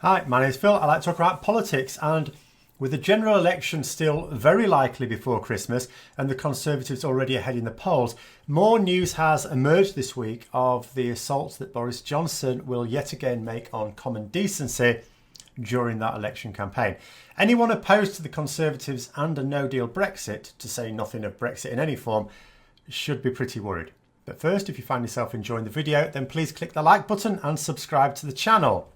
Hi, my name is Phil. I like to talk about politics, and with the general election still very likely before Christmas and the Conservatives already ahead in the polls, more news has emerged this week of the assaults that Boris Johnson will yet again make on common decency during that election campaign. Anyone opposed to the Conservatives and a no-deal Brexit, to say nothing of Brexit in any form, should be pretty worried. But first, if you find yourself enjoying the video, then please click the like button and subscribe to the channel.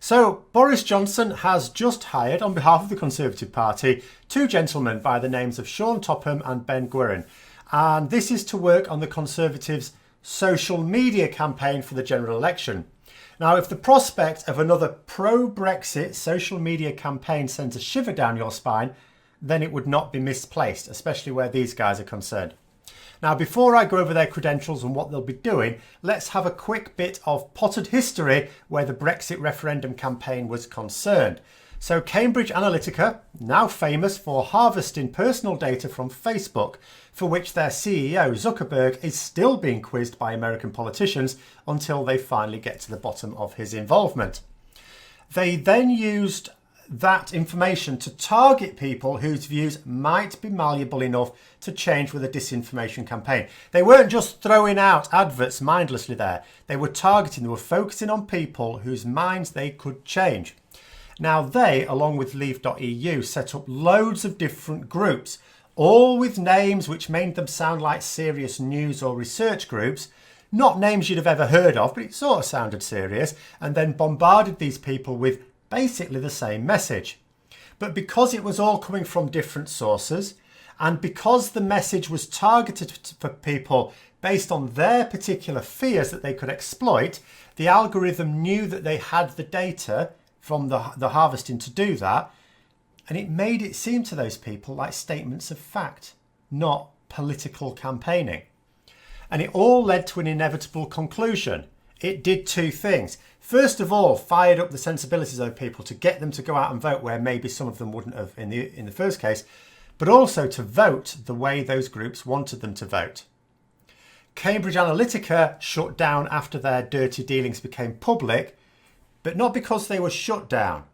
So, Boris Johnson has just hired, on behalf of the Conservative Party, two gentlemen by the names of Sean Topham and Ben Guerin. And this is to work on the Conservatives' social media campaign for the general election. Now, if the prospect of another pro-Brexit social media campaign sends a shiver down your spine, then it would not be misplaced, especially where these guys are concerned. Now, before I go over their credentials and what they'll be doing, let's have a quick bit of potted history where the Brexit referendum campaign was concerned. So Cambridge Analytica, now famous for harvesting personal data from Facebook, for which their CEO Zuckerberg is still being quizzed by American politicians until they finally get to the bottom of his involvement. They then used that information to target people whose views might be malleable enough to change with a disinformation campaign. They weren't just throwing out adverts mindlessly there. They were targeting, they were focusing on people whose minds they could change. Now they, along with Leave.eu, set up loads of different groups, all with names which made them sound like serious news or research groups. Not names you'd have ever heard of, but it sort of sounded serious, and then bombarded these people with basically the same message. But because it was all coming from different sources, and because the message was targeted for people based on their particular fears that they could exploit, the algorithm knew that they had the data from the harvesting to do that, and it made it seem to those people like statements of fact, not political campaigning. And it all led to an inevitable conclusion. It did two things. First of all, fired up the sensibilities of people to get them to go out and vote where maybe some of them wouldn't have in the first case, but also to vote the way those groups wanted them to vote. Cambridge Analytica shut down after their dirty dealings became public, but not because they were shut down,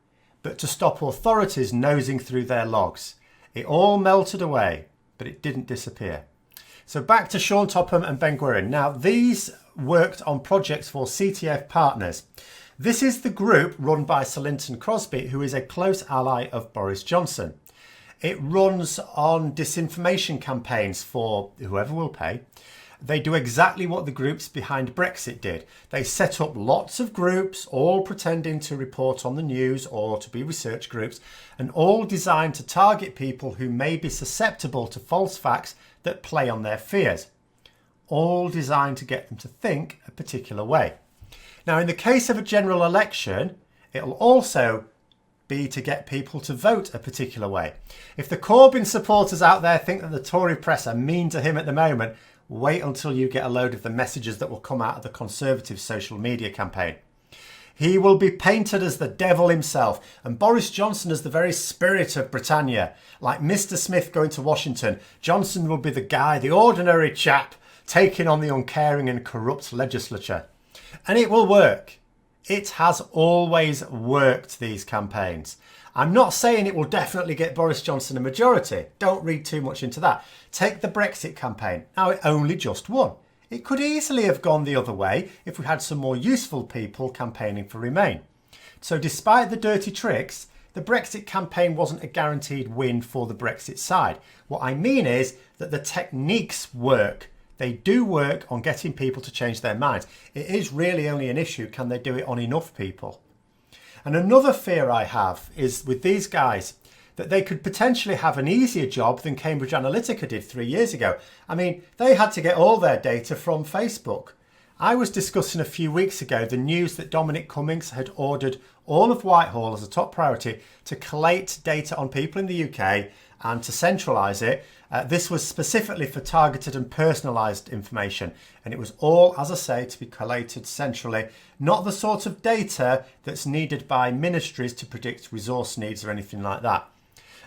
but to stop authorities nosing through their logs. It all melted away, but it didn't disappear. So back to Sean Topham and Ben Guerin. Now, these worked on projects for CTF Partners. This is the group run by Sir Linton Crosby, who is a close ally of Boris Johnson. It runs on disinformation campaigns for whoever will pay. They do exactly what the groups behind Brexit did. They set up lots of groups, all pretending to report on the news or to be research groups, and all designed to target people who may be susceptible to false facts that play on their fears. All designed to get them to think a particular way. Now, in the case of a general election, it'll also be to get people to vote a particular way. If the Corbyn supporters out there think that the Tory press are mean to him at the moment, wait until you get a load of the messages that will come out of the Conservative social media campaign. He will be painted as the devil himself, and Boris Johnson as the very spirit of Britannia. Like Mr. Smith going to Washington, Johnson will be the guy, the ordinary chap, taking on the uncaring and corrupt legislature. And it will work. It has always worked, these campaigns. I'm not saying it will definitely get Boris Johnson a majority. Don't read too much into that. Take the Brexit campaign. Now, it only just won. It could easily have gone the other way if we had some more useful people campaigning for Remain. So despite the dirty tricks, the Brexit campaign wasn't a guaranteed win for the Brexit side. What I mean is that the techniques work. They do work on getting people to change their minds. It is really only an issue, can they do it on enough people? And another fear I have is with these guys, that they could potentially have an easier job than Cambridge Analytica did 3 years ago. I mean, they had to get all their data from Facebook. I was discussing a few weeks ago the news that Dominic Cummings had ordered all of Whitehall as a top priority to collate data on people in the UK and to centralise it. This was specifically for targeted and personalised information, and it was all, as I say, to be collated centrally, not the sort of data that's needed by ministries to predict resource needs or anything like that.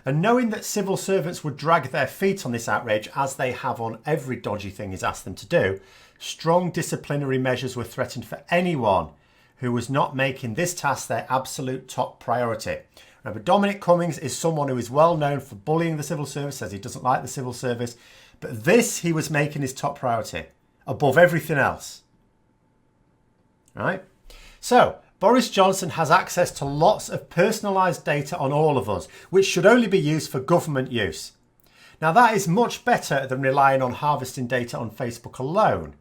And knowing that civil servants would drag their feet on this outrage, as they have on every dodgy thing he's asked them to do, strong disciplinary measures were threatened for anyone who was not making this task their absolute top priority. Remember, Dominic Cummings is someone who is well known for bullying the civil service, says he doesn't like the civil service, but this he was making his top priority above everything else. Right? So, Boris Johnson has access to lots of personalised data on all of us, which should only be used for government use. Now, that is much better than relying on harvesting data on Facebook alone.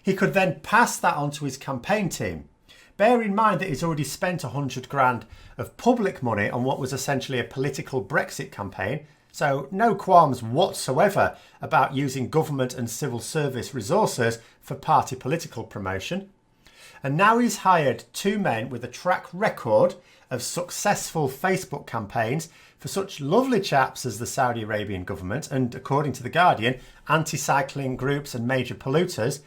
He could then pass that on to his campaign team. Bear in mind that he's already spent 100 grand of public money on what was essentially a political Brexit campaign, so no qualms whatsoever about using government and civil service resources for party political promotion. And now he's hired two men with a track record of successful Facebook campaigns for such lovely chaps as the Saudi Arabian government and, according to The Guardian, anti-cycling groups and major polluters.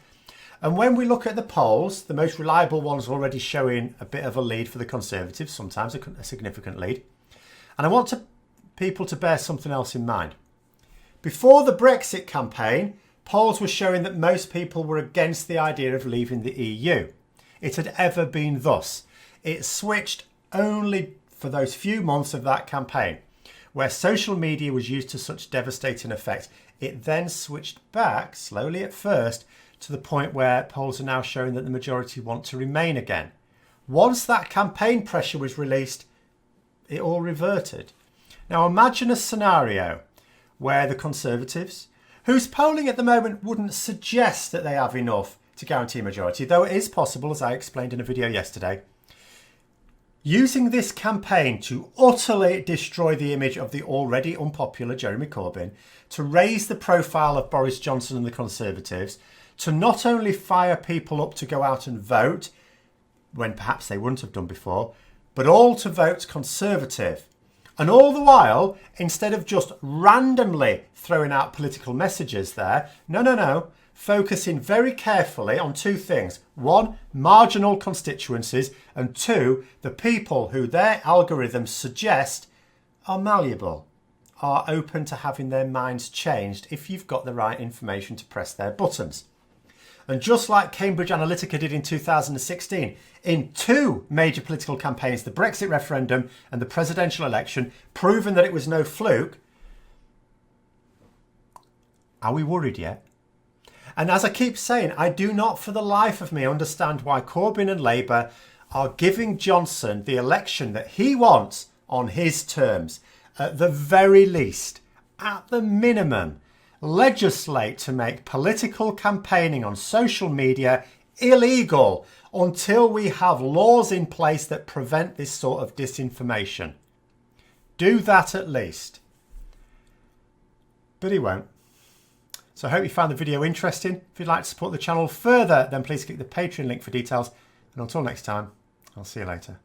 And when we look at the polls, the most reliable ones already showing a bit of a lead for the Conservatives, sometimes a significant lead. And I want people to bear something else in mind. Before the Brexit campaign, polls were showing that most people were against the idea of leaving the EU. It had ever been thus. It switched only for those few months of that campaign, where social media was used to such devastating effect. It then switched back, slowly at first, to the point where polls are now showing that the majority want to remain again. Once that campaign pressure was released, it all reverted. Now imagine a scenario where the Conservatives, whose polling at the moment wouldn't suggest that they have enough to guarantee a majority, though it is possible, as I explained in a video yesterday, using this campaign to utterly destroy the image of the already unpopular Jeremy Corbyn, to raise the profile of Boris Johnson and the Conservatives, to not only fire people up to go out and vote, when perhaps they wouldn't have done before, but all to vote Conservative. And all the while, instead of just randomly throwing out political messages there, no, focusing very carefully on two things. One, marginal constituencies, and two, the people who their algorithms suggest are malleable, are open to having their minds changed if you've got the right information to press their buttons. And just like Cambridge Analytica did in 2016, in two major political campaigns, the Brexit referendum and the presidential election, proving that it was no fluke, are we worried yet? And as I keep saying, I do not for the life of me understand why Corbyn and Labour are giving Johnson the election that he wants on his terms. At the very least, at the minimum, legislate to make political campaigning on social media illegal until we have laws in place that prevent this sort of disinformation. Do that at least. But he won't. So I hope you found the video interesting. If you'd like to support the channel further, then please click the Patreon link for details. And until next time, I'll see you later.